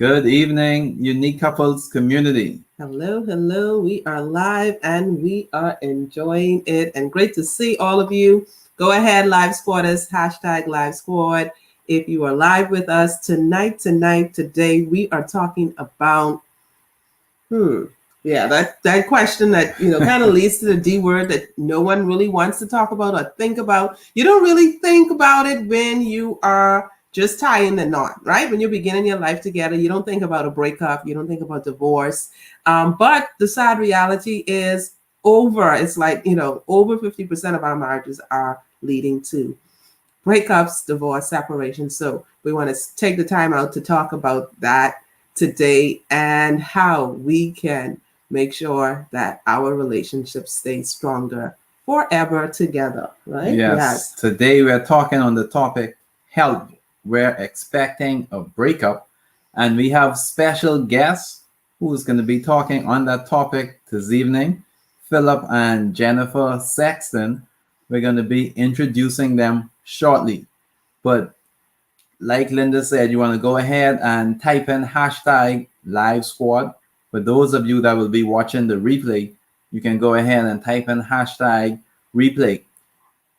Good evening, Unique Couples community. Hello, hello. We are live and we are enjoying it. And great to see all of you. Go ahead, Live Squatters, hashtag Live Squad. If you are live with us today, we are talking about, that question that, kind of leads to the D word that no one really wants to talk about or think about. You don't really think about it when you are just tying the knot, right? When you're beginning your life together, you don't think about a breakup, you don't think about divorce. But the sad reality is it's like, over 50% of our marriages are leading to breakups, divorce, separation. So we want to take the time out to talk about that today and how we can make sure that our relationship stays stronger forever together, right? Yes. Today we're talking on the topic help. We're expecting a breakup, and we have special guests who's going to be talking on that topic this evening. Phillip and Jennifer Sexton. We're going to be introducing them shortly. But like Linda said, you want to go ahead and type in hashtag Live Squad. For those of you that will be watching the replay, you can go ahead and type in hashtag replay.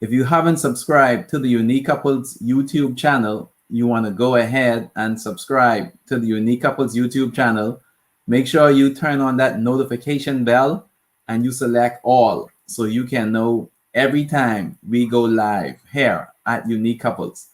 If you haven't subscribed to the Unique Couples YouTube channel, you want to go ahead and subscribe to the Unique Couples YouTube channel. Make sure you turn on that notification bell and you select all so you can know every time we go live here at Unique Couples.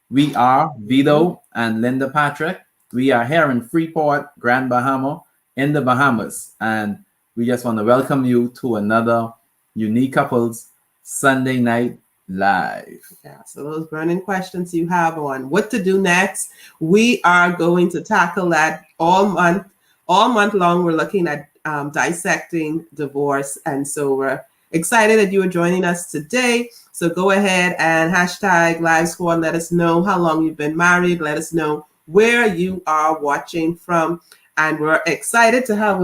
We are Vito and Linda Patrick. We are here in Freeport, Grand Bahama, in the Bahamas. And we just want to welcome you to another Unique Couples Sunday Night Live. Yeah, so those burning questions you have on what to do next, we are going to tackle that all month long. We're looking at dissecting divorce, and so we're excited that you are joining us today. So go ahead and hashtag Live Squad. Let us know how long you've been married. Let us know where you are watching from, and we're excited to have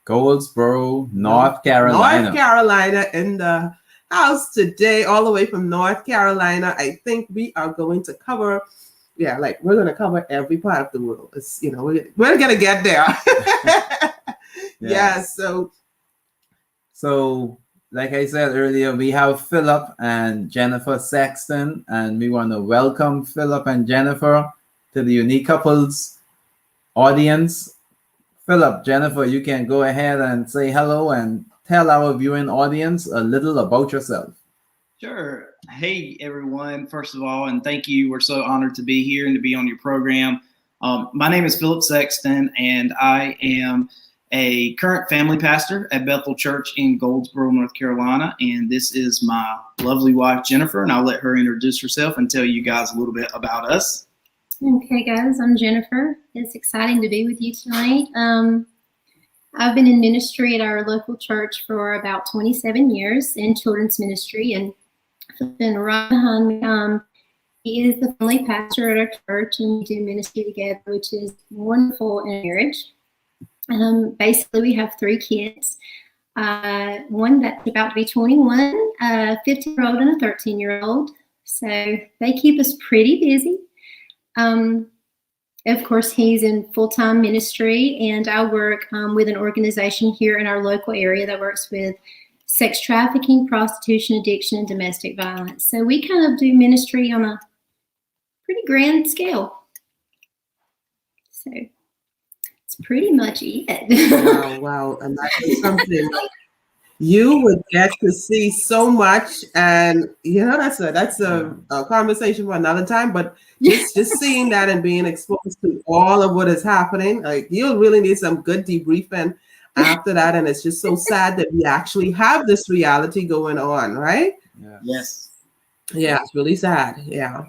Goldsboro, North Carolina. North Carolina in the house today, all the way from North Carolina. I think we are going to cover, we're going to cover every part of the world. It's, we're going to get there. Yeah. So, like I said earlier, we have Phillip and Jennifer Sexton, and we want to welcome Phillip and Jennifer to the Unique Couples audience. Phillip, Jennifer, you can go ahead and say hello and tell our viewing audience a little about yourself. Sure. Hey, everyone. First of all, and thank you. We're so honored to be here and to be on your program. My name is Phillip Sexton, and I am a current family pastor at Bethel Church in Goldsboro, North Carolina. And this is my lovely wife, Jennifer, and I'll let her introduce herself and tell you guys a little bit about us. Okay, guys, I'm Jennifer. It's exciting to be with you tonight. I've been in ministry at our local church for about 27 years in children's ministry, and been right behind me. He is the family pastor at our church, and we do ministry together, which is wonderful in marriage. Basically, we have 3 kids. One that's about to be 21, a 15-year-old, and a 13-year-old. So they keep us pretty busy. Of course, he's in full-time ministry, and I work with an organization here in our local area that works with sex trafficking, prostitution, addiction, and domestic violence. So we kind of do ministry on a pretty grand scale. So it's pretty much it. Wow. And that is something you would get to see so much, and that's a conversation for another time. But just seeing that and being exposed to all of what is happening, like, you'll really need some good debriefing after that. And it's just so sad that we actually have this reality going on, right? Yes. Yeah, it's really sad. Yeah.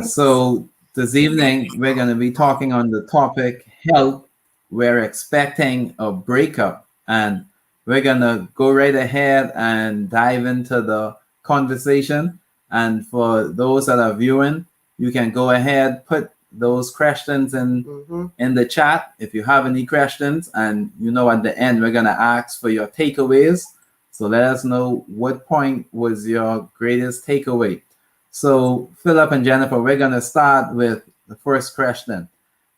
So this evening we're going to be talking on the topic help. We're expecting a breakup, and we're going to go right ahead and dive into the conversation. And for those that are viewing, you can go ahead, put those questions in the chat if you have any questions. And at the end, we're going to ask for your takeaways. So let us know what point was your greatest takeaway. So Phillip and Jennifer, we're going to start with the first question.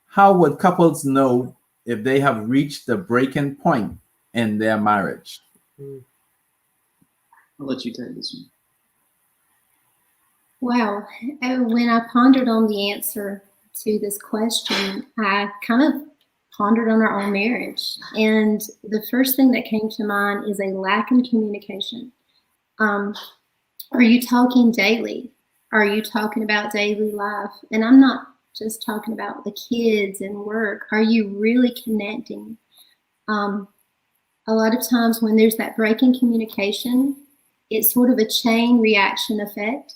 How would couples know if they have reached the breaking point in their marriage? I'll let you take this one. Wow. When I pondered on the answer to this question, I kind of pondered on our own marriage. And the first thing that came to mind is a lack in communication. Are you talking daily? Are you talking about daily life? And I'm not just talking about the kids and work. Are you really connecting? A lot of times when there's that break in communication, it's sort of a chain reaction effect.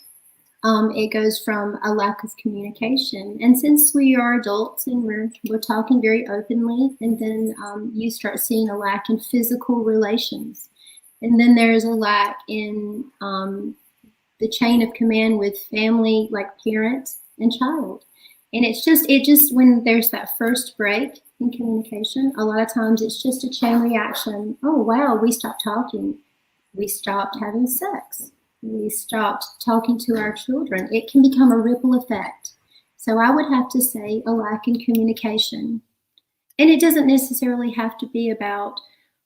It goes from a lack of communication. And since we are adults and we're talking very openly, and then you start seeing a lack in physical relations. And then there's a lack in the chain of command with family, like parent and child. And it just when there's that first break in communication, a lot of times it's just a chain reaction. Oh, wow, we stopped talking. We stopped having sex. We stopped talking to our children. It can become a ripple effect. So I would have to say a lack in communication. And it doesn't necessarily have to be about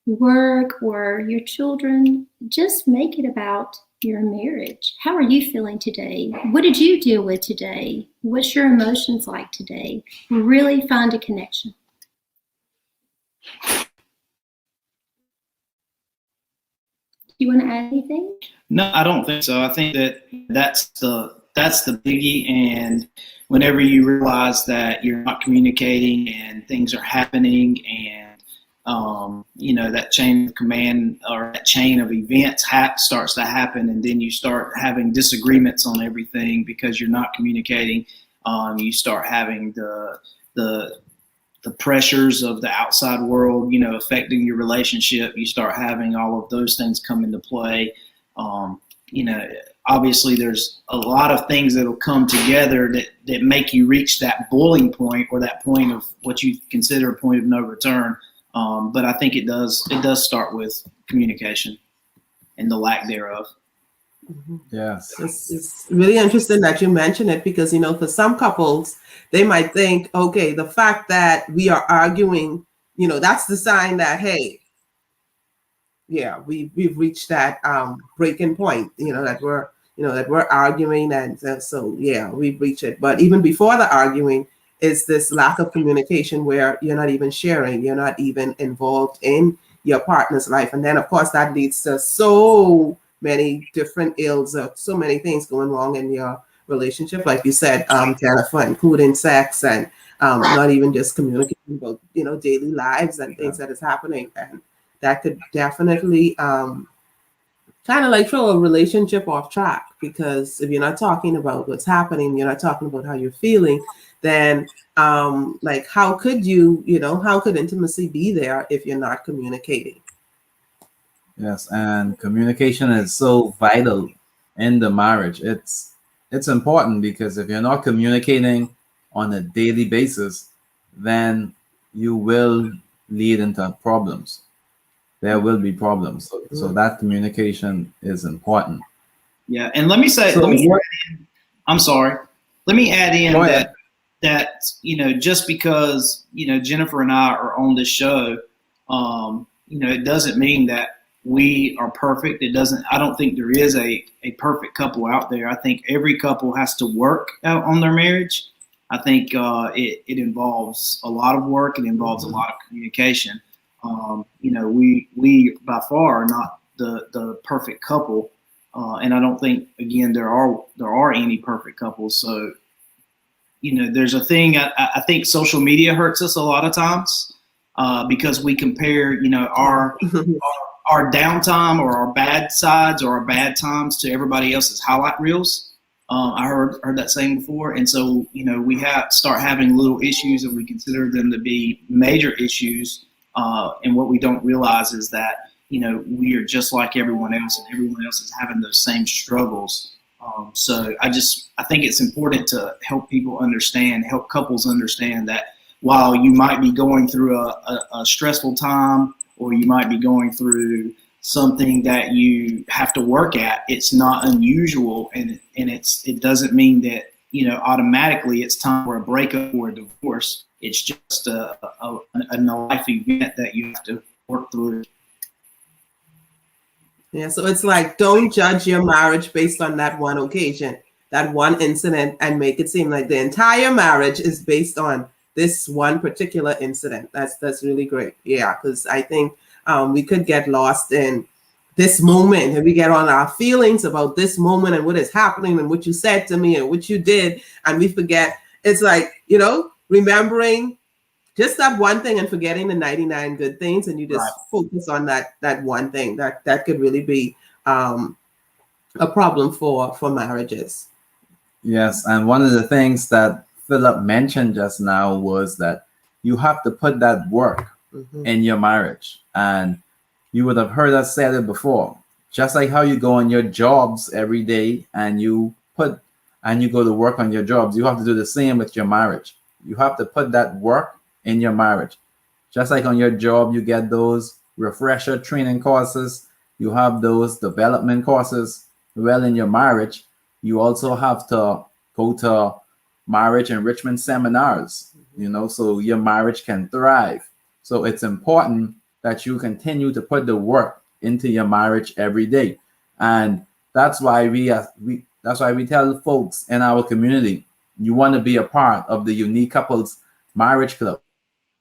work or your children. Just make it about your marriage. How are you feeling today? What did you deal with today? What's your emotions like today? Really find a connection. Do you want to add anything? No, I don't think so. I think that's the biggie. And whenever you realize that you're not communicating and things are happening, and that chain of command or that chain of events starts to happen, and then you start having disagreements on everything because you're not communicating. You start having the pressures of the outside world, affecting your relationship. You start having all of those things come into play. Obviously there's a lot of things that'll come together that make you reach that boiling point, or that point of what you consider a point of no return. But I think it does start with communication and the lack thereof. Mm-hmm. Yes. It's really interesting that you mention it, because, for some couples, they might think, okay, the fact that we are arguing, that's the sign that, hey, yeah, we've reached that breaking point, that we're arguing. And so, yeah, we've reached it. But even before the arguing is this lack of communication, where you're not even sharing, you're not even involved in your partner's life. And then, of course, that leads to so many different ills, so many things going wrong in your relationship, like you said, Jennifer, including sex, and not even just communicating about daily lives and things that is happening. And that could definitely kind of like throw a relationship off track, because if you're not talking about what's happening, you're not talking about how you're feeling, then how could how could intimacy be there if you're not communicating? Yes, and communication is so vital in the marriage. It's important, because if you're not communicating on a daily basis, then you will lead into problems. There will be problems. So that communication is important. Yeah, and let me I'm sorry. Let me add in that just because Jennifer and I are on this show, it doesn't mean that we are perfect. I don't think there is a perfect couple out there. I think every couple has to work out on their marriage. I think it involves a lot of work. It involves a lot of communication. We by far are not the perfect couple. And I don't think, again, there are any perfect couples. So, there's a thing, I think social media hurts us a lot of times because we compare, our downtime or our bad sides or our bad times to everybody else's highlight reels. I heard that saying before. And so, we start having little issues, and we consider them to be major issues. And what we don't realize is that, we are just like everyone else, and everyone else is having those same struggles. So I think it's important to help couples understand that while you might be going through a stressful time, or you might be going through something that you have to work at, it's not unusual, and it doesn't mean that automatically it's time for a breakup or a divorce. It's just a life event that you have to work through. Yeah, so it's like, don't judge your marriage based on that one occasion, that one incident, and make it seem like the entire marriage is based on this one particular incident. That's really great. Yeah, because I think we could get lost in this moment, and we get on our feelings about this moment and what is happening and what you said to me and what you did, and we forget. It's like, remembering just that one thing and forgetting the 99 good things, and you just focus on that one thing. That could really be a problem for marriages. Yes, and one of the things that Phillip mentioned just now was that you have to put that work in your marriage. And you would have heard us say it before. Just like how you go on your jobs every day and you go to work on your jobs, you have to do the same with your marriage. You have to put that work in your marriage. Just like on your job, you get those refresher training courses, you have those development courses. Well, in your marriage, you also have to go to marriage enrichment seminars, so your marriage can thrive. So it's important that you continue to put the work into your marriage every day. And that's why we tell folks in our community, you want to be a part of the Unique Couples Marriage Club.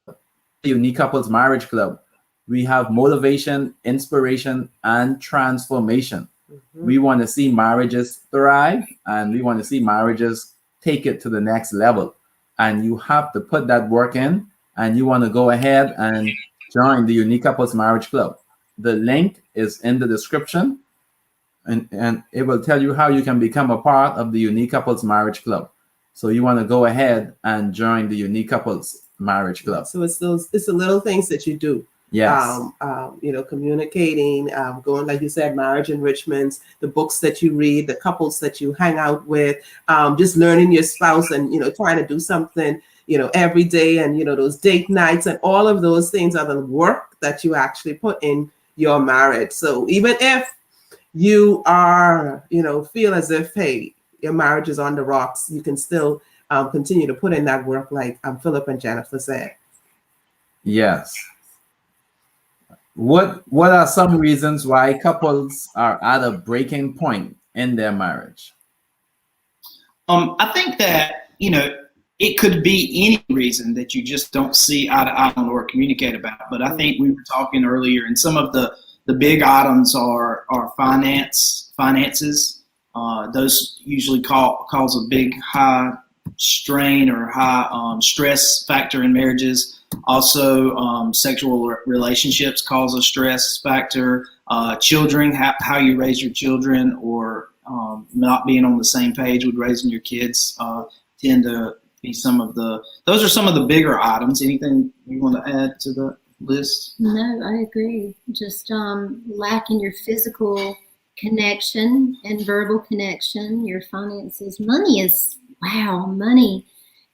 The Unique Couples Marriage Club, we have motivation, inspiration, and transformation. We want to see marriages thrive, and we want to see marriages take it to the next level. And you have to put that work in, and you want to go ahead and join the Unique Couples Marriage Club. The link is in the description, and it will tell you how you can become a part of the Unique Couples Marriage Club. So you want to go ahead and join the Unique Couples Marriage Club. So it's the little things that you do. Yes. Communicating, going, like you said, marriage enrichments, the books that you read, the couples that you hang out with, just learning your spouse and, trying to do something, every day, and, those date nights and all of those things are the work that you actually put in your marriage. So even if you are, feel as if, hey, your marriage is on the rocks, you can still continue to put in that work, like Phillip and Jennifer said. Yes. What are some reasons why couples are at a breaking point in their marriage? I think that, it could be any reason that you just don't see eye to eye on or communicate about. But I think we were talking earlier, and some of the big items are finances. Those usually cause a big high strain or high stress factor in marriages. Also, sexual relationships cause a stress factor. Children, how you raise your children, or not being on the same page with raising your kids tend to be those are some of the bigger items. Anything you want to add to the list? No, I agree. Just lacking your physical connection and verbal connection, your finances. Money,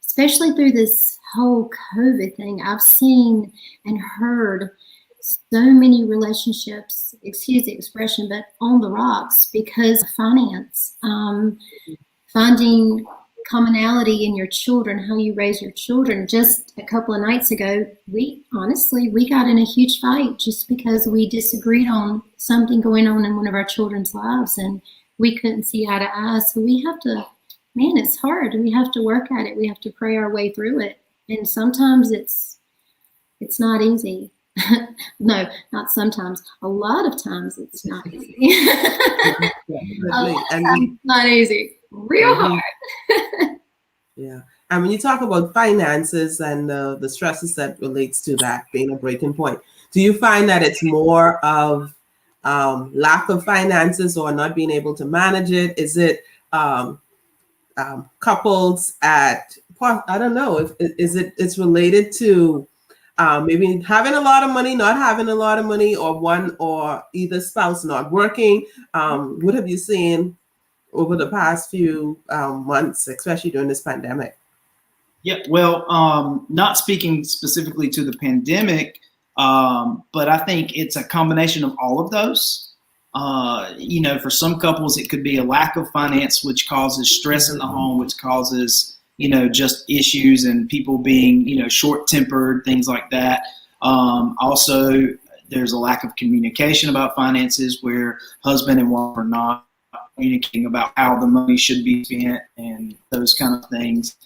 especially through this whole COVID thing. I've seen and heard so many relationships, excuse the expression, but on the rocks because of finance. Finding commonality in your children, how you raise your children. Just a couple of nights ago, we got in a huge fight just because we disagreed on something going on in one of our children's lives, and we couldn't see eye to eye. So we have to, it's hard. We have to work at it. We have to pray our way through it. And sometimes it's not easy. No, not sometimes. A lot of times it's not easy. It's not easy. Real hard. Yeah. And when you talk about finances and the stresses that relates to that being a breaking point, do you find that it's more of lack of finances or not being able to manage it? Is it couples at, I don't know, it's related to maybe having a lot of money, not having a lot of money, or one or either spouse not working? What have you seen over the past few months, especially during this pandemic? Yeah, well, not speaking specifically to the pandemic, but I think it's a combination of all of those. For some couples, it could be a lack of finance, which causes stress in the home, which causes, just issues and people being, short-tempered, things like that. Also, there's a lack of communication about finances where husband and wife are not communicating about how the money should be spent and those kind of things.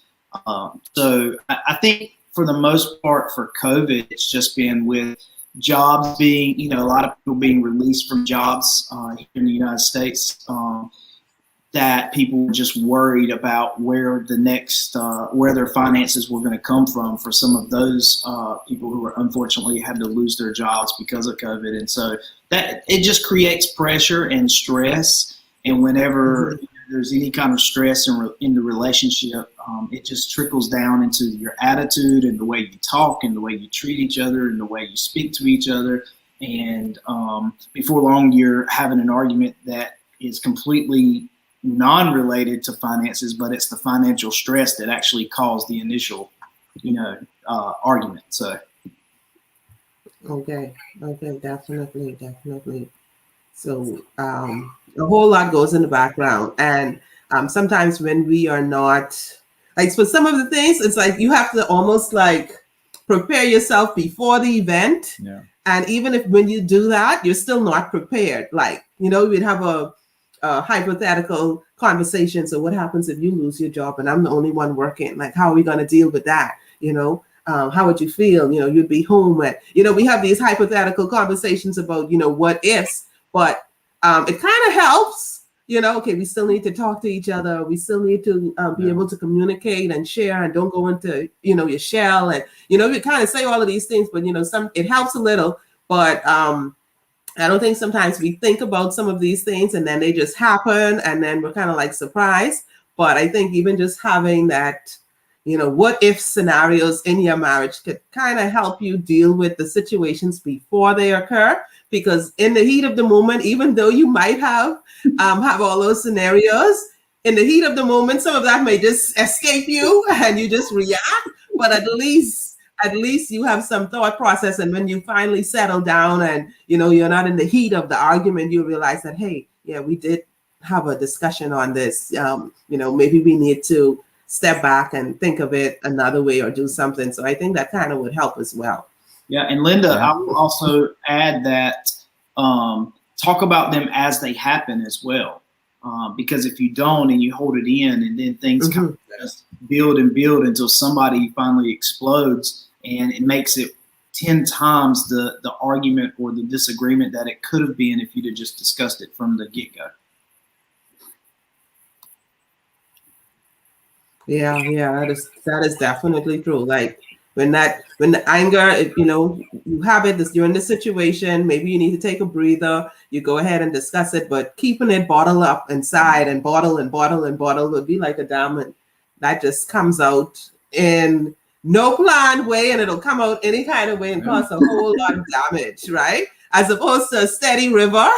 So I think for the most part for COVID, it's just been with jobs being, a lot of people being released from jobs here in the United States, that people were just worried about where the next, where their finances were going to come from for some of those people who were unfortunately had to lose their jobs because of COVID. And so that it just creates pressure and stress. And whenever there's any kind of stress in the relationship, it just trickles down into your attitude and the way you talk and the way you treat each other and the way you speak to each other. And before long, you're having an argument that is completely non-related to finances, but it's the financial stress that actually caused the initial, argument. So. Okay, definitely. So a whole lot goes in the background, and sometimes when we are not, like for some of the things, it's like you have to almost like prepare yourself before the event. Yeah. And even if when you do that, you're still not prepared. Like, we'd have a hypothetical conversation. So what happens if you lose your job and I'm the only one working? Like, how are we going to deal with that? How would you feel? You'd be home and, we have these hypothetical conversations about, what ifs, but it kind of helps, okay, we still need to talk to each other. We still need to be able to communicate and share and don't go into, your shell. And, we kind of say all of these things, but, it helps a little, but I don't think sometimes we think about some of these things and then they just happen and then we're kind of like surprised. But I think even just having that, what if scenarios in your marriage could kind of help you deal with the situations before they occur. Because in the heat of the moment, even though you might have all those scenarios, in the heat of the moment, some of that may just escape you and you just react. But at least you have some thought process. And when you finally settle down and, you're not in the heat of the argument, you realize that, hey, yeah, we did have a discussion on this. Maybe we need to step back and think of it another way or do something. So I think that kind of would help as well. Yeah. And Linda, I will also add that talk about them as they happen as well. Because if you don't and you hold it in and then things kind of just build and build until somebody finally explodes and it makes it 10 times the argument or the disagreement that it could have been if you'd have just discussed it from the get-go. Yeah, that is definitely true. Like when the anger, you have it, you're in the situation, maybe you need to take a breather, you go ahead and discuss it, but keeping it bottled up inside and bottle would be like a diamond that just comes out in no planned way and it'll come out any kind of way and cause a whole lot of damage, right? As opposed to a steady river,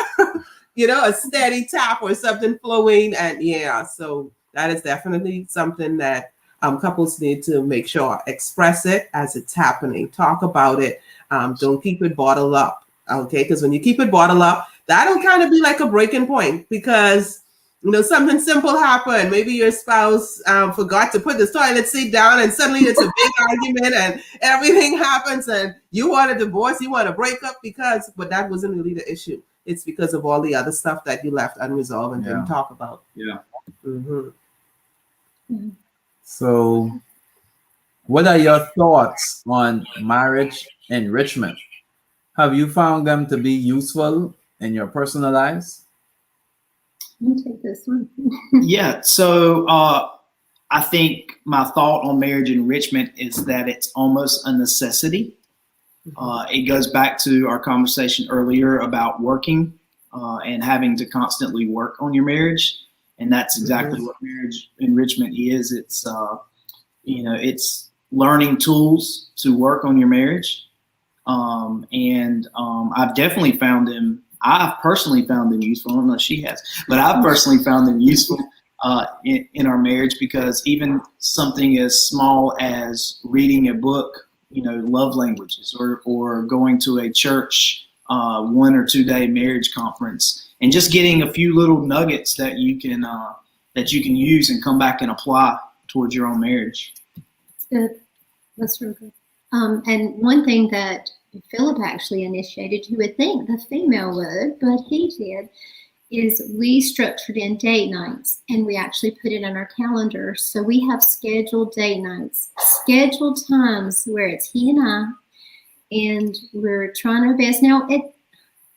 a steady tap or something flowing. And so that is definitely something that couples need to make sure, express it as it's happening, talk about it. Don't keep it bottled up, okay? Because when you keep it bottled up, that'll kind of be like a breaking point because, something simple happened. Maybe your spouse forgot to put the toilet seat down and suddenly it's a big argument and everything happens and you want a divorce, you want to break up but that wasn't really the issue. It's because of all the other stuff that you left unresolved and didn't talk about. Yeah. Mm-hmm. So, what are your thoughts on marriage enrichment? Have you found them to be useful in your personal lives? Let me take this one. Yeah. So, I think my thought on marriage enrichment is that it's almost a necessity. It goes back to our conversation earlier about working and having to constantly work on your marriage. And that's exactly what marriage enrichment is. It's, it's learning tools to work on your marriage. I've definitely found them. I've personally found them useful. I don't know if she has, but I've personally found them useful in our marriage because even something as small as reading a book, love languages, or going to a church 1 or 2 day marriage conference, and just getting a few little nuggets that you can use and come back and apply towards your own marriage. Good. That's real good. And one thing that Phillip actually initiated, you would think the female would, but he did, is we structured in date nights, and we actually put it on our calendar. So we have scheduled date nights, scheduled times where it's he and I, and we're trying our best. Now,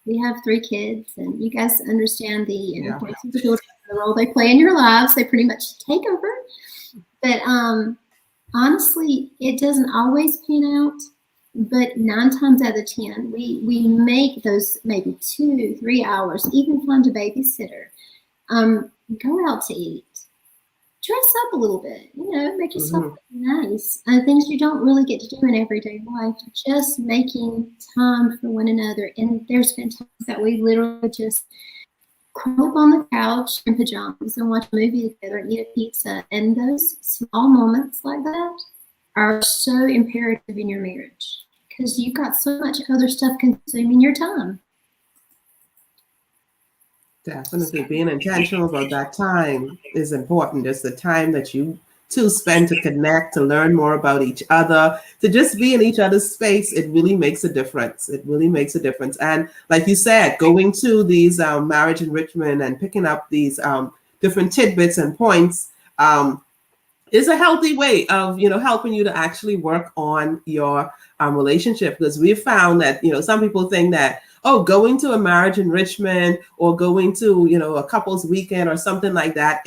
we have 3 kids, and you guys understand the importance of the children, the role they play in your lives. They pretty much take over. But honestly, it doesn't always pan out. But 9 times out of 10, we make those maybe 2-3 hours, even find a babysitter, go out to eat, dress up a little bit, make yourself look nice. Things you don't really get to do in everyday life, just making time for one another. And there's been times that we literally just curl up on the couch in pajamas and watch a movie together and eat a pizza. And those small moments like that are so imperative in your marriage, because you've got so much other stuff consuming your time. Definitely being intentional about that time is important. It's the time that you two spend to connect, to learn more about each other, to just be in each other's space. It really makes a difference. It really makes a difference. And like you said, going to these marriage enrichment and picking up these different tidbits and points is a healthy way of, helping you to actually work on your relationship. Because we've found that, some people think that, going to a marriage enrichment or going to, a couple's weekend or something like that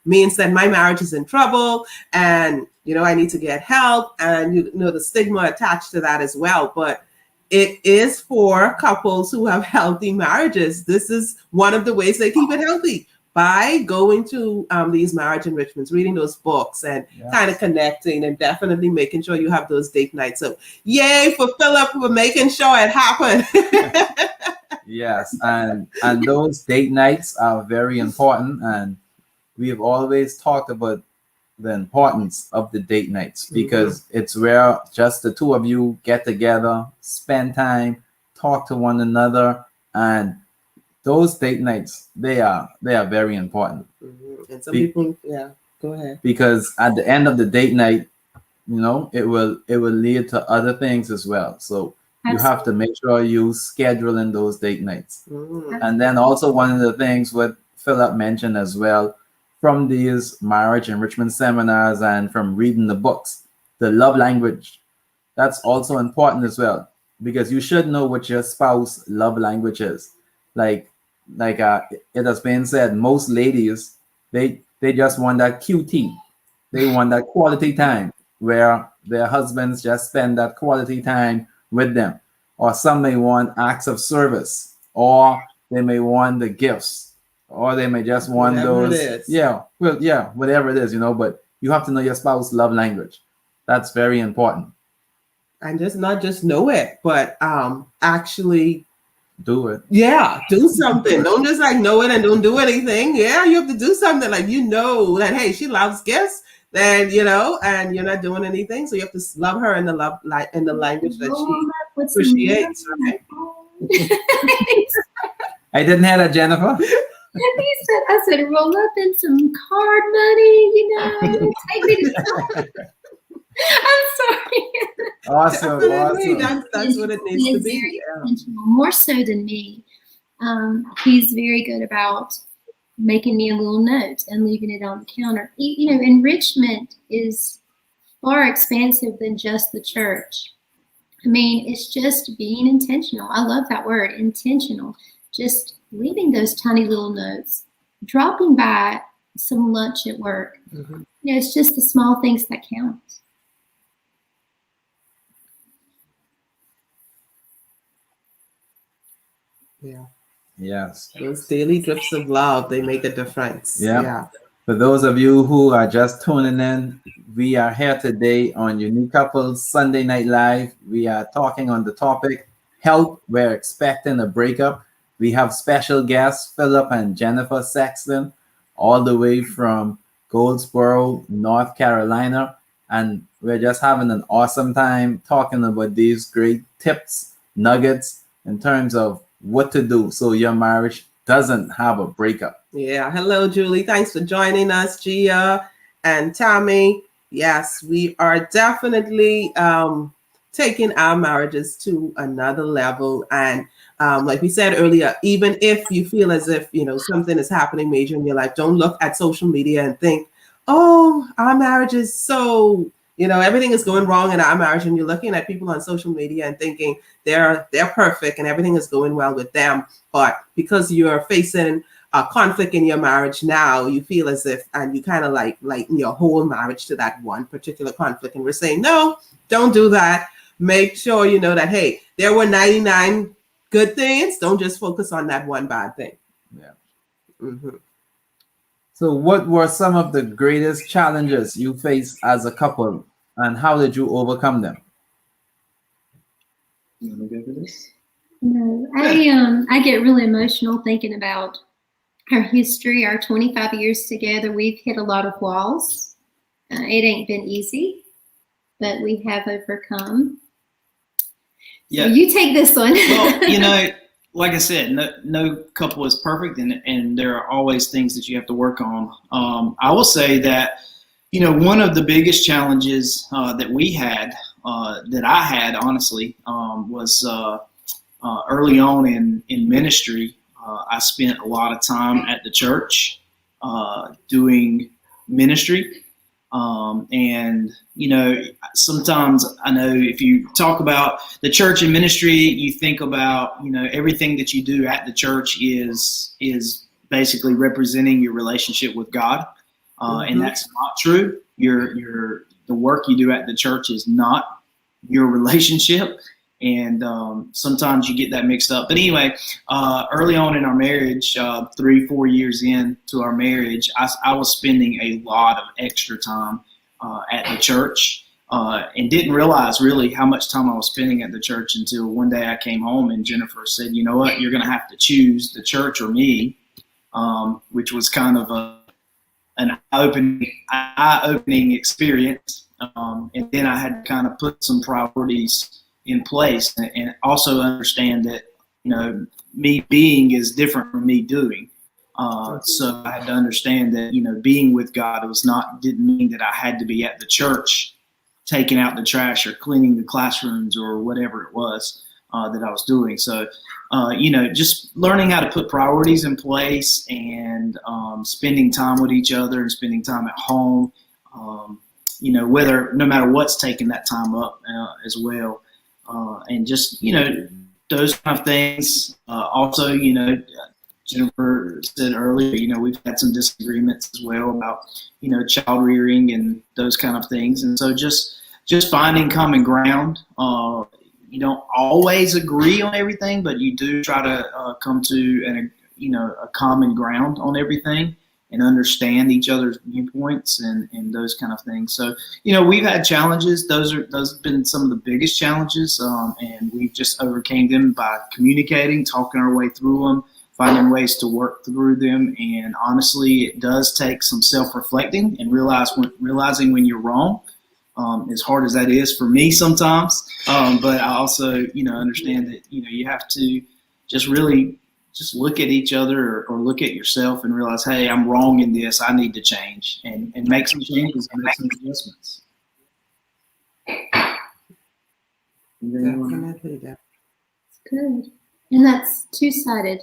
means that my marriage is in trouble and, I need to get help, and, the stigma attached to that as well. But it is for couples who have healthy marriages. This is one of the ways they keep it healthy, by going to these marriage enrichments, reading those books, and kind of connecting, and definitely making sure you have those date nights. So yay for Phillip for making sure it happened. Yes, and those date nights are very important, and we have always talked about the importance of the date nights, because it's where just the 2 of you get together, spend time, talk to one another, and those date nights, they are very important. And some people, go ahead. Because at the end of the date night, it will lead to other things as well. So you have to make sure you schedule in those date nights. And then also one of the things what Phillip mentioned as well, from these marriage enrichment seminars and from reading the books, the love language, that's also important as well, because you should know what your spouse love language is. Like it has been said, most ladies, they just want that QT. They want that quality time where their husbands just spend that quality time with them. Or some may want acts of service, or they may want the gifts, or they may just want whatever those. Whatever it is, but you have to know your spouse's love language. That's very important. And just not just know it, but actually do it. Yeah, do something. Don't just know it and don't do anything. Yeah, you have to do something. That, hey, she loves gifts, then and you're not doing anything. So you have to love her in the language that she appreciates, right? I didn't hear that, Jennifer. I said, roll up in some card money, take me to I'm sorry. Awesome. That's what it needs to be. Very intentional, more so than me. He's very good about making me a little note and leaving it on the counter. Enrichment is far expansive than just the church. I mean, it's just being intentional. I love that word, intentional. Just leaving those tiny little notes, dropping by some lunch at work. It's just the small things that count. Yeah. Yes. Those daily drips of love, they make a difference. Yeah. For those of you who are just tuning in, we are here today on Unique Couples Sunday Night Live. We are talking on the topic, Help, We're Expecting a Breakup. We have special guests, Phillip and Jennifer Sexton, all the way from Goldsboro, North Carolina. And we're just having an awesome time talking about these great tips, nuggets in terms of what to do so your marriage doesn't have a breakup? Yeah. Hello, Julie. Thanks for joining us, Gia and Tammy. Yes, we are definitely taking our marriages to another level. And like we said earlier, even if you feel as if, something is happening major in your life, don't look at social media and think, oh, our marriage is so, everything is going wrong in our marriage. And you're looking at people on social media and thinking they're perfect and everything is going well with them. But because you're facing a conflict in your marriage now, you feel as if, and you kind of like your whole marriage to that one particular conflict. And we're saying, no, don't do that. Make sure you know that, hey, there were 99 good things. Don't just focus on that one bad thing. Yeah. Mm-hmm. So what were some of the greatest challenges you faced as a couple, and how did you overcome them? You want to go for this? No, I get really emotional thinking about our history, our 25 years together. We've hit a lot of walls. It ain't been easy, but we have overcome. Yeah. So you take this one. Well, like I said, no couple is perfect, and there are always things that you have to work on. I will say that, one of the biggest challenges that we had, that I had, honestly, was early on in ministry. I spent a lot of time at the church doing ministry. And, sometimes I know if you talk about the church and ministry, you think about, everything that you do at the church is basically representing your relationship with God. And that's not true. The work you do at the church is not your relationship. And sometimes you get that mixed up. But anyway, early on in our marriage, 3-4 years into our marriage, I was spending a lot of extra time at the church and didn't realize really how much time I was spending at the church until one day I came home and Jennifer said, you know what, you're going to have to choose the church or me, which was kind of an eye-opening experience. And then I had to kind of put some priorities in place and also understand that, me being is different from me doing. So I had to understand that, being with God didn't mean that I had to be at the church, taking out the trash or cleaning the classrooms or whatever it was that I was doing. So, just learning how to put priorities in place and spending time with each other and spending time at home, no matter what's taking that time up as well. And just, those kind of things. Also, Jennifer said earlier, we've had some disagreements as well about, child rearing and those kind of things. And so just finding common ground. You don't always agree on everything, but you do try to come to a common ground on everything and understand each other's viewpoints and those kind of things. So, we've had challenges. Those have been some of the biggest challenges, and we've just overcame them by communicating, talking our way through them, finding ways to work through them. And honestly, it does take some self-reflecting and realizing when you're wrong, as hard as that is for me sometimes. But I also, understand that, you have to just really just look at each other or look at yourself and realize, hey, I'm wrong in this. I need to change and make some changes and make some adjustments. Definitely. Good. And that's two-sided,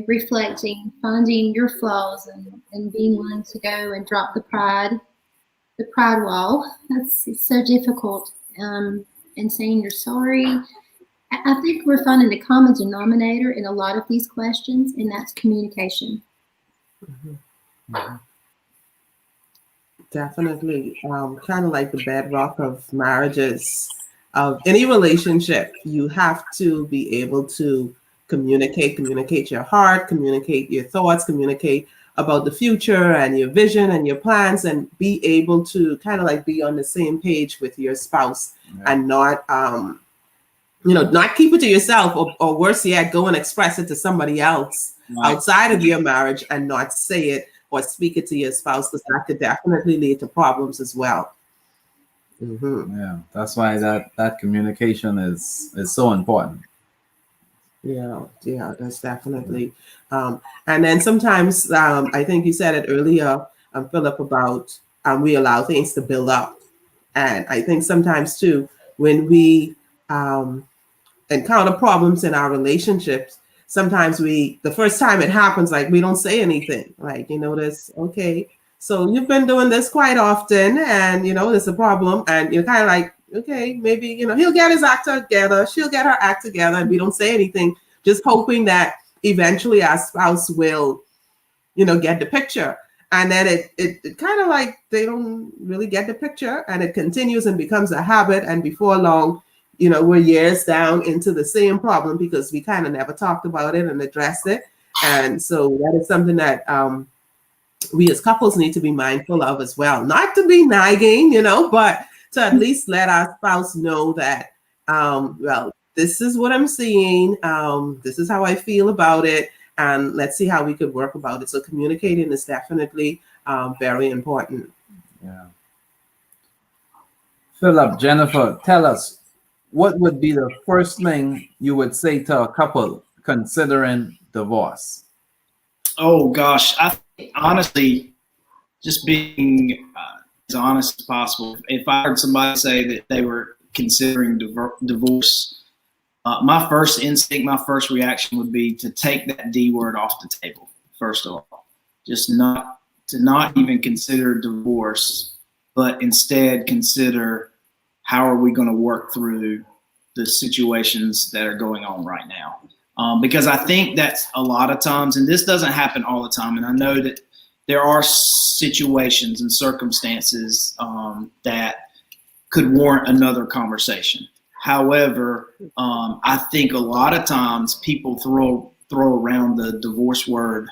reflecting, finding your flaws and being willing to go and drop the pride wall. It's so difficult. And saying you're sorry. I think we're finding the common denominator in a lot of these questions, and that's communication. Definitely. Kind of like the bedrock of marriages, of any relationship. You have to be able to communicate your heart, communicate your thoughts, communicate about the future and your vision and your plans, and be able to kind of like be on the same page with your spouse. Yeah. And not not keep it to yourself, or worse yet, go and express it to somebody else outside of your marriage and not say it or speak it to your spouse, because that could definitely lead to problems as well. Yeah, that's why that communication is so important. Yeah, that's definitely. And then sometimes, I think you said it earlier, Philip, about we allow things to build up. And I think sometimes too, when we encounter problems in our relationships, sometimes the first time it happens, like we don't say anything. Like, you notice, okay, so you've been doing this quite often, and there's a problem, and you're kind of like, okay, maybe he'll get his act together, she'll get her act together, and we don't say anything, just hoping that eventually our spouse will get the picture. And then it kind of like they don't really get the picture, and it continues and becomes a habit, and before long, we're years down into the same problem because we kind of never talked about it and addressed it. And so that is something that we as couples need to be mindful of as well. Not to be nagging, but to at least let our spouse know that, well, this is what I'm seeing. This is how I feel about it. And let's see how we could work about it. So communicating is definitely very important. Yeah. Phillip, Jennifer, tell us, what would be the first thing you would say to a couple considering divorce? Oh gosh, I think, honestly, just being as honest as possible. If I heard somebody say that they were considering divorce, my first instinct, my first reaction would be to take that D word off the table. First of all, just not even consider divorce, but instead consider how are we going to work through the situations that are going on right now. Because I think that's a lot of times, and this doesn't happen all the time, and I know that there are situations and circumstances that could warrant another conversation. However, I think a lot of times people throw around the divorce word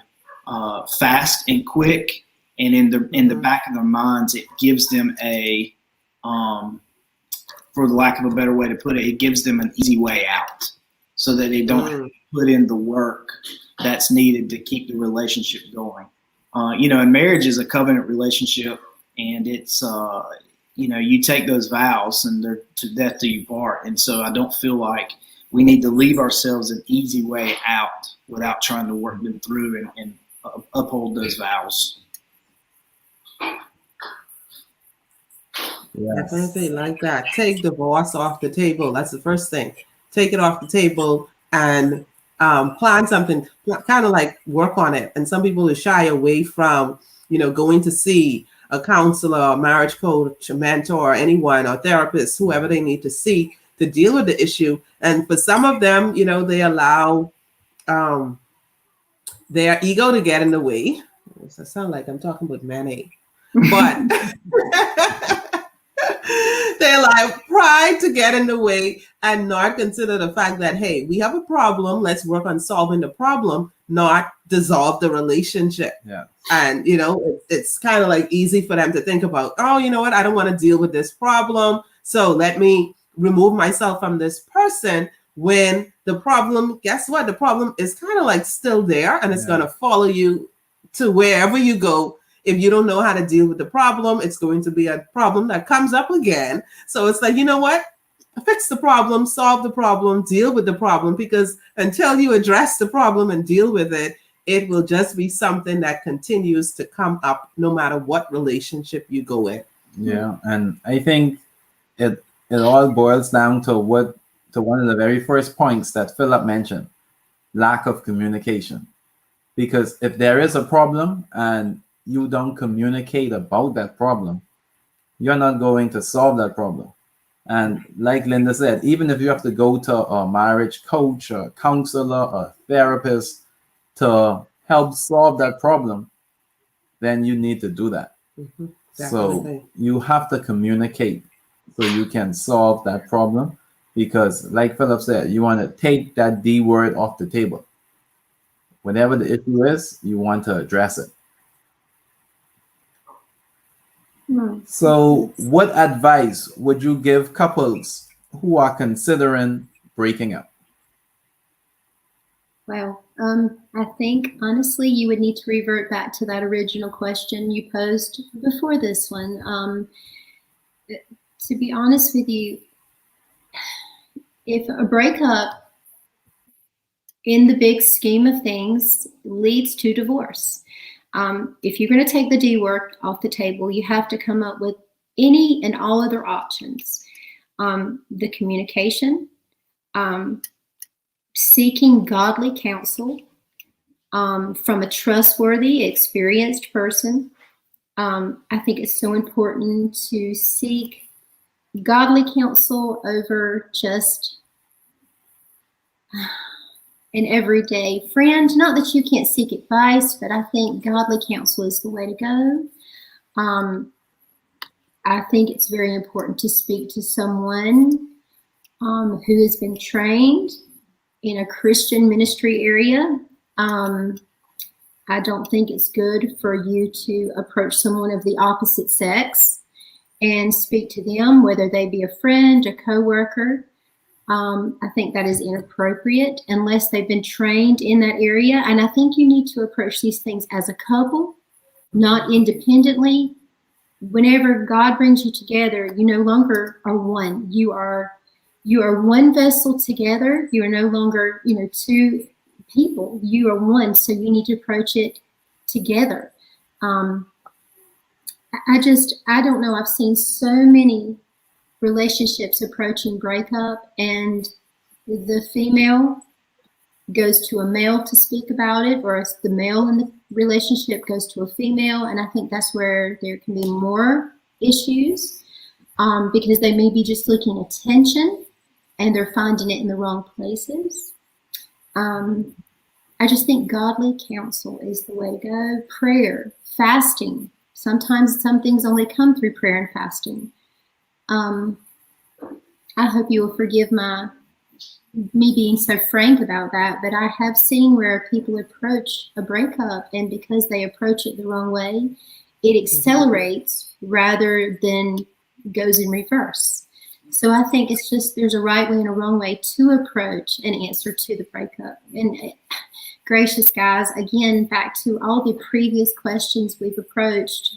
fast and quick, and in the back of their minds, it gives them a, for the lack of a better way to put it, it gives them an easy way out, so that they don't put in the work that's needed to keep the relationship going. And marriage is a covenant relationship, and it's you take those vows and they're to death do you part. And so I don't feel like we need to leave ourselves an easy way out without trying to work them through and uphold those vows. Yes. Definitely like that. Take divorce off the table. That's the first thing. Take it off the table and plan something, kind of like work on it. And some people will shy away from, going to see a counselor, a marriage coach, a mentor, anyone, or therapist, whoever they need to see to deal with the issue. And for some of them, they allow their ego to get in the way. I sound like I'm talking about mayonnaise, but they allow pride to get in the way and not consider the fact that, hey, we have a problem. Let's work on solving the problem, not dissolve the relationship. Yeah. And, it's kind of like easy for them to think about, oh, you know what? I don't want to deal with this problem. So let me remove myself from this person, when the problem, guess what? The problem is kind of like still there, and it's going to follow you to wherever you go. If you don't know how to deal with the problem, it's going to be a problem that comes up again. So it's like, you know what? Fix the problem, solve the problem, deal with the problem, because until you address the problem and deal with it, it will just be something that continues to come up no matter what relationship you go in. Yeah, and I think it all boils down to one of the very first points that Phillip mentioned: lack of communication. Because if there is a problem and you don't communicate about that problem, you're not going to solve that problem. And like Linda said, even if you have to go to a marriage coach, a counselor, a therapist to help solve that problem, then you need to do that. Mm-hmm. So you have to communicate so you can solve that problem. Because like Phillip said, you want to take that D word off the table. Whatever the issue is, you want to address it. So what advice would you give couples who are considering breaking up? Wow. I think honestly, you would need to revert back to that original question you posed before this one. To be honest with you, if a breakup in the big scheme of things, leads to divorce. If you're going to take the D word off the table, you have to come up with any and all other options. The communication, seeking godly counsel from a trustworthy, experienced person. I think it's so important to seek godly counsel over just an everyday friend. Not that you can't seek advice, but I think godly counsel is the way to go. I think it's very important to speak to someone who has been trained in a Christian ministry area. I don't think it's good for you to approach someone of the opposite sex and speak to them, whether they be a friend, a coworker. I think that is inappropriate unless they've been trained in that area. And I think you need to approach these things as a couple, not independently. Whenever God brings you together, you no longer are one. You are one vessel together. You are no longer, two people. You are one, so you need to approach it together. I don't know. I've seen so many relationships approaching breakup, and the female goes to a male to speak about it, or the male in the relationship goes to a female, and I think that's where there can be more issues because they may be just looking attention and they're finding it in the wrong places. I just think godly counsel is the way to go. Prayer, fasting. Sometimes some things only come through prayer and fasting. I hope you will forgive me being so frank about that, but I have seen where people approach a breakup, and because they approach it the wrong way, it accelerates rather than goes in reverse. So I think it's just there's a right way and a wrong way to approach an answer to the breakup. And gracious guys, again, back to all the previous questions we've approached,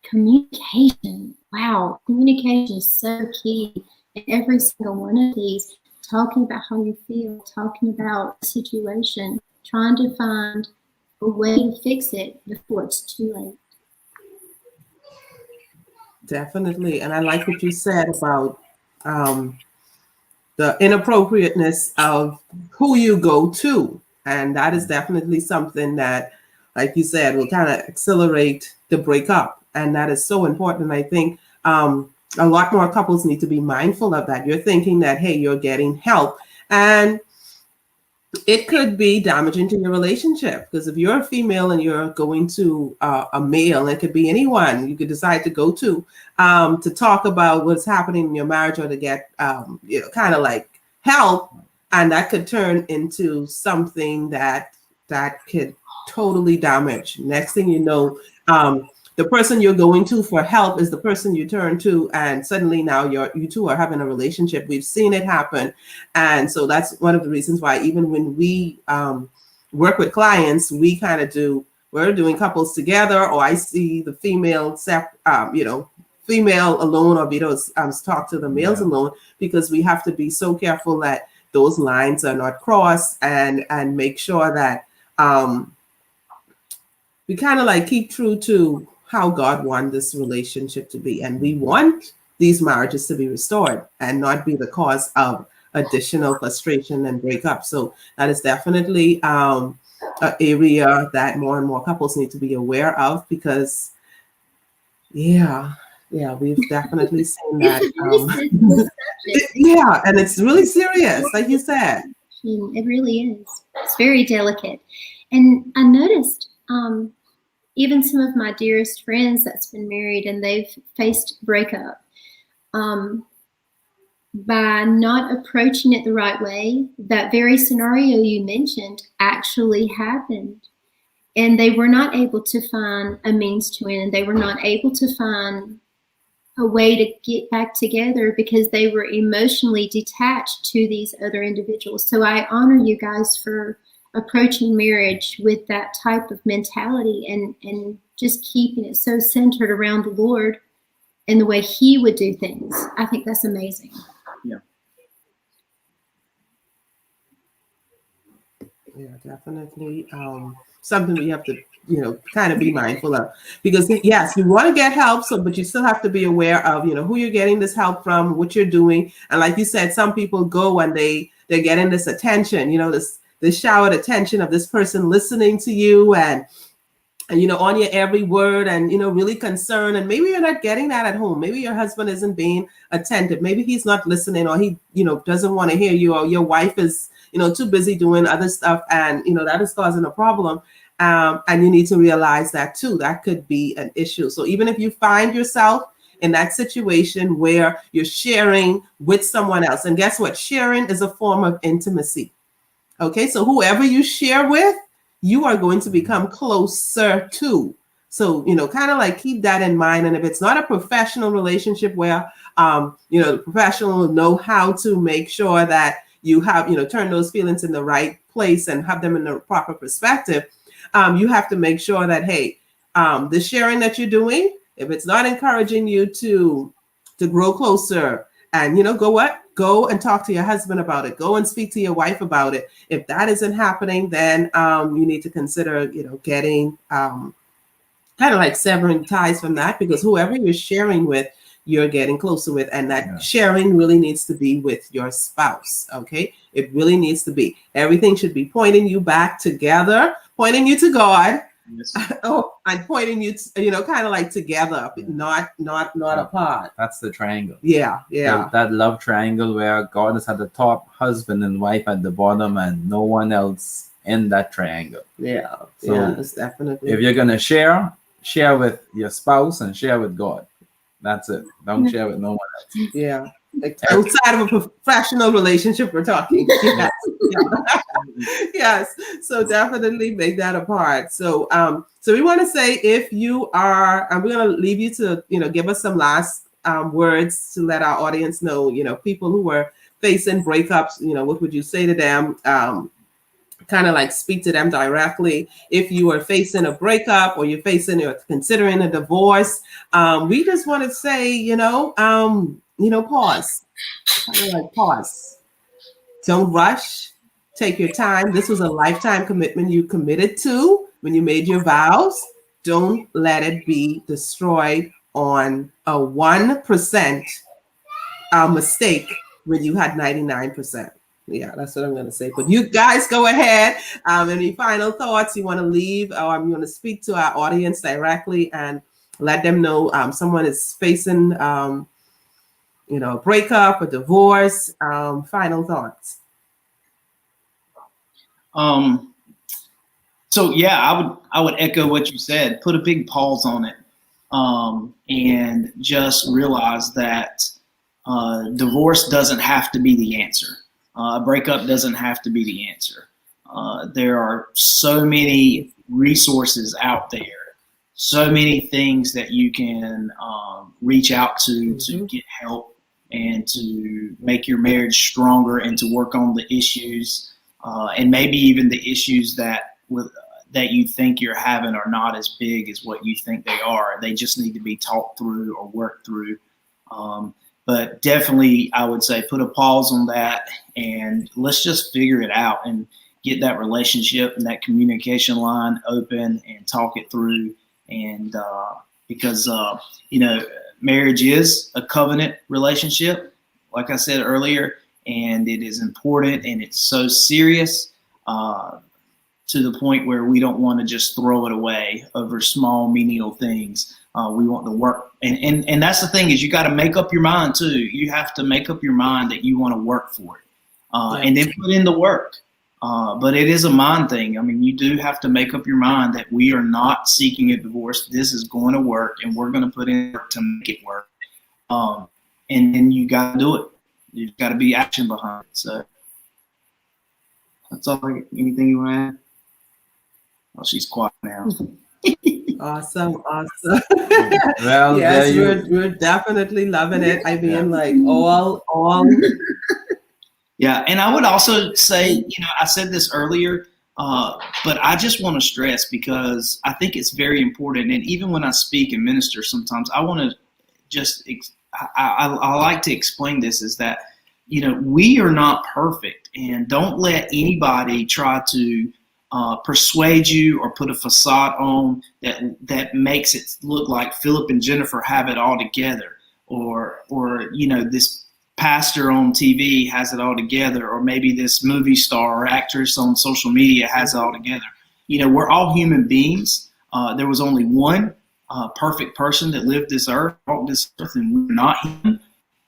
communication. Wow, communication is so key in every single one of these. Talking about how you feel, talking about the situation, trying to find a way to fix it before it's too late. Definitely. And I like what you said about the inappropriateness of who you go to. And that is definitely something that, like you said, will kind of accelerate the breakup. And that is so important. I think a lot more couples need to be mindful of that. You're thinking that, hey, you're getting help, and it could be damaging to your relationship, because if you're a female and you're going to a male, it could be anyone you could decide to go to talk about what's happening in your marriage, or to get kind of like help, and that could turn into something that could totally damage. Next thing you know, the person you're going to for help is the person you turn to, and suddenly now you two are having a relationship. We've seen it happen. And so that's one of the reasons why even when we work with clients, we kind of we're doing couples together, or I see the female, female alone, or Vito's talk to the males alone, because we have to be so careful that those lines are not crossed, and make sure that we kind of like keep true to how God wants this relationship to be. And we want these marriages to be restored and not be the cause of additional frustration and breakup. So that is definitely an area that more and more couples need to be aware of, because we've definitely seen that. And it's really serious, like you said. It really is. It's very delicate. And I noticed even some of my dearest friends that's been married and they've faced breakup, by not approaching it the right way, that very scenario you mentioned actually happened. And they were not able to find a means to end. They were not able to find a way to get back together because they were emotionally detached to these other individuals. So I honor you guys for approaching marriage with that type of mentality and just keeping it so centered around the Lord and the way He would do things. I think that's amazing. Yeah. Yeah, definitely. Something we have to, kind of be mindful of, because yes, you want to get help, but you still have to be aware of, who you're getting this help from, what you're doing. And like you said, some people go and they're getting this attention, this showered attention of this person listening to you and on your every word and, really concerned. And maybe you're not getting that at home. Maybe your husband isn't being attentive. Maybe he's not listening, or he, doesn't want to hear you, or your wife is, too busy doing other stuff. And, that is causing a problem. And you need to realize that too. That could be an issue. So even if you find yourself in that situation where you're sharing with someone else, and guess what? Sharing is a form of intimacy. Okay. So whoever you share with, you are going to become closer to. So, kind of like keep that in mind. And if it's not a professional relationship where, the professional will know how to make sure that you have, turn those feelings in the right place and have them in the proper perspective, you have to make sure that, hey, the sharing that you're doing, if it's not encouraging you to grow closer and, go and talk to your husband about it. Go and speak to your wife about it. If that isn't happening, then you need to consider, getting kind of like severing ties from that, because whoever you're sharing with, you're getting closer with. And that sharing really needs to be with your spouse. Okay. It really needs to be. Everything should be pointing you back together, pointing you to God. Yes. And pointing you, kind of like together, not apart. That's the triangle. Yeah. That love triangle where God is at the top, husband and wife at the bottom, and no one else in that triangle. Yeah. So it's definitely. If you're gonna share with your spouse and share with God. That's it. Don't share with no one else. Yeah. Like outside of a professional relationship, we're talking. Yes. Yes. So definitely make that a part. So so we want to say, if you are, and we're going to leave you to, give us some last words to let our audience know, people who are facing breakups, what would you say to them? Kind of like speak to them directly. If you are facing a breakup, or you're facing or considering a divorce, we just want to say, pause. Kind of like pause. Don't rush. Take your time. This was a lifetime commitment you committed to when you made your vows. Don't let it be destroyed on a 1% mistake when you had 99%. Yeah, that's what I'm going to say. But you guys go ahead. Any final thoughts you want to leave, or you want to speak to our audience directly and let them know someone is facing, a breakup, a divorce. Final thoughts. So yeah, I would echo what you said. Put a big pause on it, and just realize that divorce doesn't have to be the answer. A breakup doesn't have to be the answer. There are so many resources out there, so many things that you can reach out to get help and to make your marriage stronger and to work on the issues, and maybe even the issues that you think you're having are not as big as what you think they are. They just need to be talked through or worked through. But definitely, I would say put a pause on that and let's just figure it out and get that relationship and that communication line open and talk it through. And because, marriage is a covenant relationship, like I said earlier, and it is important and it's so serious to the point where we don't want to just throw it away over small, menial things. We want to work. And that's the thing, is you got to make up your mind too. You have to make up your mind that you want to work for it, and then put in the work. But it is a mind thing. I mean, you do have to make up your mind that we are not seeking a divorce. This is going to work, and we're going to put in work to make it work. And then you got to do it. You've got to be action behind it. So that's all. Anything you want to add? Oh, she's quiet now. Awesome. Well, yes, we're definitely loving it. I mean, like all. Yeah, and I would also say, I said this earlier, but I just want to stress, because I think it's very important. And even when I speak and minister, sometimes I want to just, I like to explain this, is that we are not perfect, and don't let anybody try to persuade you or put a facade on that makes it look like Phillip and Jennifer have it all together, or this pastor on TV has it all together, or maybe this movie star or actress on social media has it all together. We're all human beings. There was only one perfect person that lived this earth, walked this earth, and we're not him.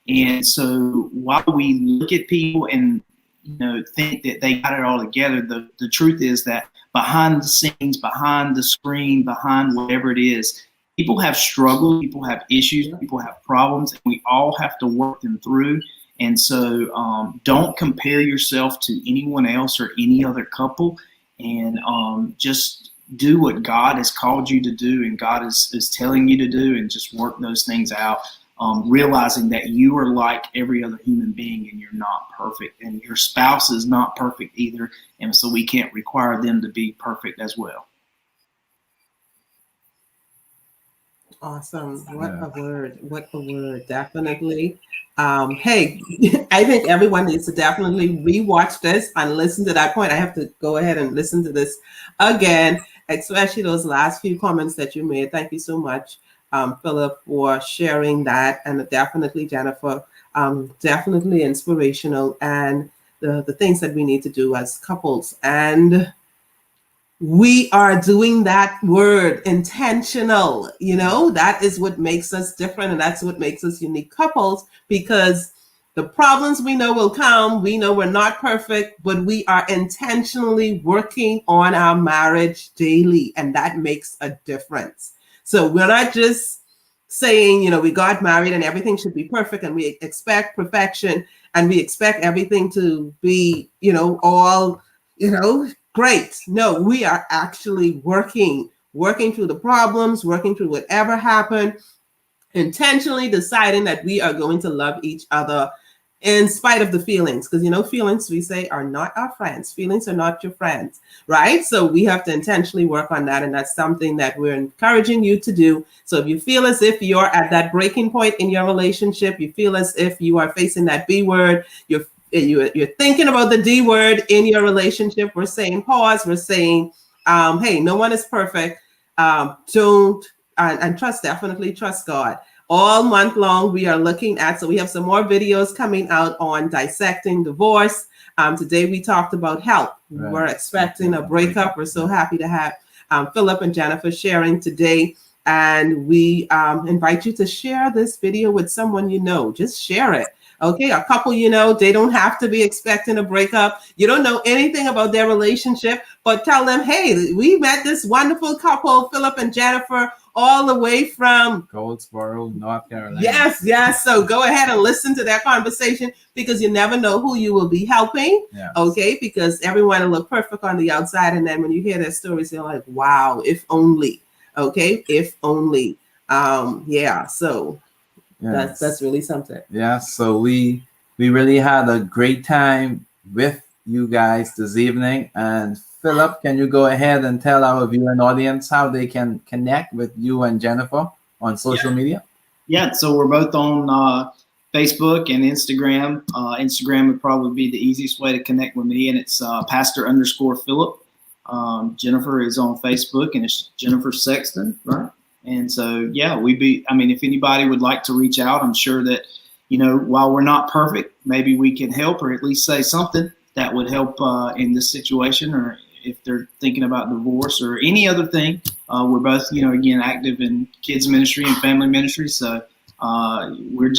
And so while we look at people and think that they got it all together, the truth is that behind the scenes, behind the screen, behind whatever it is, people have struggles, people have issues, people have problems, and we all have to work them through. And so don't compare yourself to anyone else or any other couple, and just do what God has called you to do and God is telling you to do, and just work those things out, realizing that you are like every other human being and you're not perfect, and your spouse is not perfect either, and so we can't require them to be perfect as well. Awesome. What a word. What a word. Definitely. Hey, I think everyone needs to definitely rewatch this and listen to that point. I have to go ahead and listen to this again, especially those last few comments that you made. Thank you so much, Phillip, for sharing that. And definitely, Jennifer, definitely inspirational, and the things that we need to do as couples. And we are doing that word intentional. That is what makes us different, and that's what makes us unique couples, because the problems we know will come. We know we're not perfect, but we are intentionally working on our marriage daily, and that makes a difference. So we're not just saying, we got married and everything should be perfect, and we expect perfection, and we expect everything to be, all, great. No, we are actually working through the problems, working through whatever happened, intentionally deciding that we are going to love each other in spite of the feelings. Because, feelings, we say, are not our friends. Feelings are not your friends, right? So we have to intentionally work on that. And that's something that we're encouraging you to do. So if you feel as if you're at that breaking point in your relationship, you feel as if you are facing that B word, you're thinking about the D word in your relationship, we're saying pause. We're saying, hey, no one is perfect. Don't and trust, definitely trust God. All month long, we are looking at, so we have some more videos coming out on dissecting divorce. Today, we talked about help. Right. We're expecting a breakup. We're so happy to have Phillip and Jennifer sharing today. And we invite you to share this video with someone Just share it. Okay, a couple, they don't have to be expecting a breakup. You don't know anything about their relationship, but tell them, hey, we met this wonderful couple, Phillip and Jennifer, all the way from Goldsboro, North Carolina. Yes. So go ahead and listen to that conversation, because you never know who you will be helping. Yes. Okay, because everyone will look perfect on the outside, and then when you hear their stories, you're like, wow, if only. Okay, if only. So. Yes. That's really something. Yeah, so we really had a great time with you guys this evening. And Phillip, can you go ahead and tell our viewing audience how they can connect with you and Jennifer on social media? Yeah, so we're both on Facebook and Instagram. Instagram would probably be the easiest way to connect with me, and it's pastor_Phillip. Jennifer is on Facebook, and it's Jennifer Sexton, right? And so, if anybody would like to reach out, I'm sure that, while we're not perfect, maybe we can help, or at least say something that would help in this situation, or if they're thinking about divorce or any other thing. We're both, again, active in kids ministry and family ministry. So we're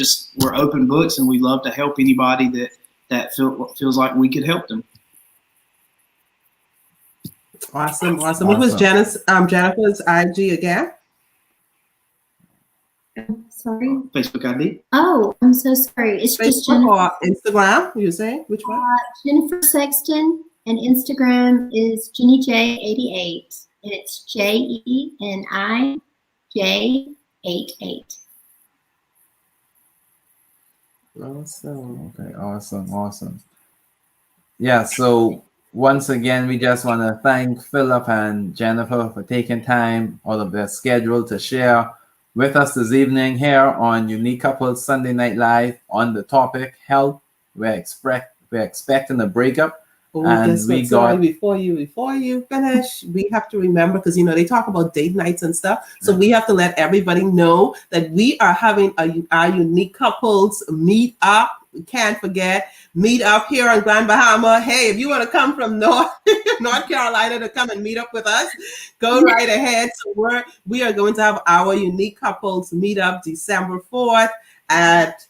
open books, and we love to help anybody that feels like we could help them. Awesome. What was Jennifer's IG again? Sorry. Facebook ID. Oh, I'm so sorry. It's Facebook just Jennifer. Or Instagram, you say? Which one? Jennifer Sexton, and Instagram is JennyJ88. And it's JENIJ88. Awesome. Okay, awesome. Yeah, so once again, we just want to thank Phillip and Jennifer for taking time out of their schedule to share with us this evening here on Unique Couples Sunday Night Live on the topic Help, we're expecting a breakup. Oh, And guess we what? Sorry, got- before you finish, we have to remember, because they talk about date nights and stuff. So we have to let everybody know that we are having our unique couples meet up. We can't forget meet up here on Grand Bahama. Hey, if you want to come from North Carolina to come and meet up with us, go right ahead. So we are going to have our unique couples meet up December 4th at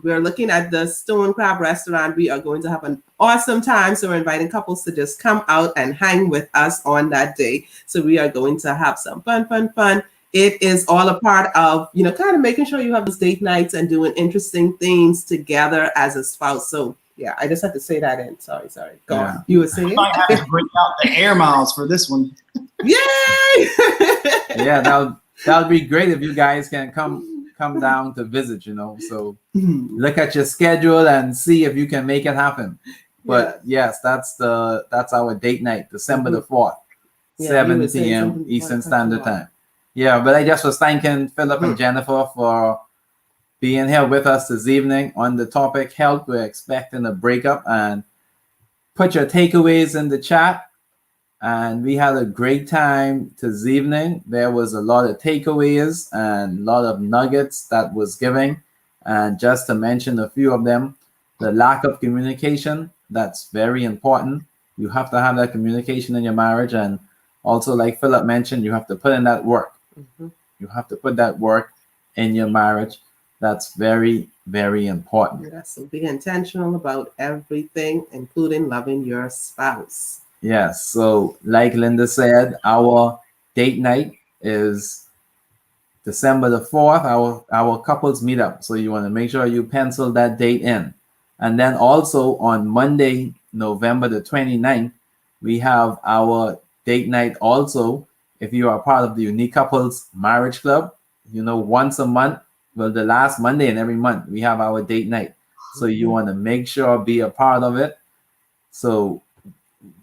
we're looking at the Stone Crab Restaurant. We are going to have an awesome time. So we're inviting couples to just come out and hang with us on that day. So we are going to have some fun. It is all a part of, kind of making sure you have those date nights and doing interesting things together as a spouse. So yeah, I just had to say that in. Sorry. Go on. You were saying? I might have to bring out the air miles for this one. Yay! Yeah, that would be great if you guys can come down to visit, So look at your schedule and see if you can make it happen. But yes, that's our date night, December the 4th, 7 p.m. Eastern Standard Time. Yeah, but I just was thanking Phillip and Jennifer for being here with us this evening on the topic health. We're expecting a breakup, and put your takeaways in the chat. And we had a great time this evening. There was a lot of takeaways and a lot of nuggets that was given. And just to mention a few of them, the lack of communication, that's very important. You have to have that communication in your marriage. And also, like Phillip mentioned, you have to put in that work. You have to put that work in your marriage. That's very, very important. Yes, so be intentional about everything, including loving your spouse. Yes, so like Linda said, our date night is December the 4th, our couples meet up. So you want to make sure you pencil that date in. And then also on Monday, November the 29th, we have our date night also. If you are part of the Unique Couples Marriage Club, once a month, well, the last Monday in every month, we have our date night. So you want to make sure be a part of it. So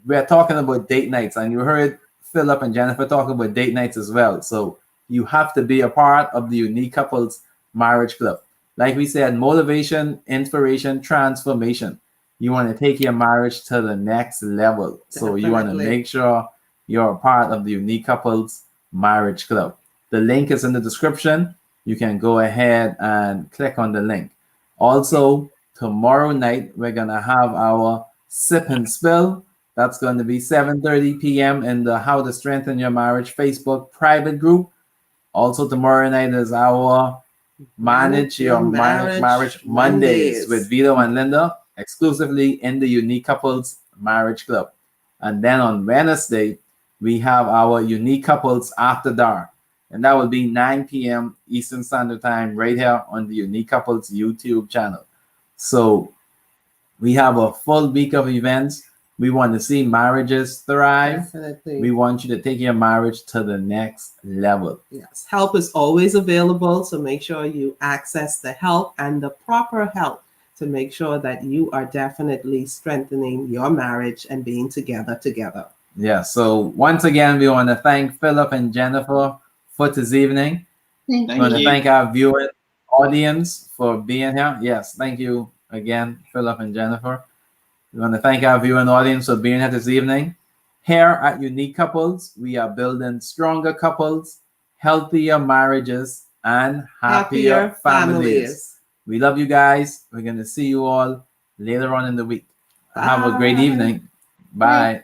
we're talking about date nights, and you heard Phillip and Jennifer talk about date nights as well. So you have to be a part of the Unique Couples Marriage Club. Like we said, motivation, inspiration, transformation. You want to take your marriage to the next level. So you want to make sure you're a part of the Unique Couples Marriage Club. The link is in the description. You can go ahead and click on the link. Also, tomorrow night, we're going to have our Sip and Spill. That's going to be 7:30 p.m. in the How to Strengthen Your Marriage Facebook private group. Also, tomorrow night is our Manage Your Marriage Mondays with Vito and Linda, exclusively in the Unique Couples Marriage Club. And then on Wednesday, we have our Unique Couples After Dark. And that will be 9 p.m. Eastern Standard Time right here on the Unique Couples YouTube channel. So we have a full week of events. We want to see marriages thrive. Definitely. We want you to take your marriage to the next level. Yes, help is always available. So make sure you access the help and the proper help to make sure that you are definitely strengthening your marriage and being together. Yeah, so once again, we want to thank Phillip and Jennifer for this evening. Thank We you. want to thank our viewing audience for being here. Yes, thank you again, Phillip and Jennifer. We want to thank our viewing audience for being here this evening. Here at Unique Couples, we are building stronger couples, healthier marriages, and happier families. We love you guys. We're going to see you all later on in the week. Have a great evening. Bye.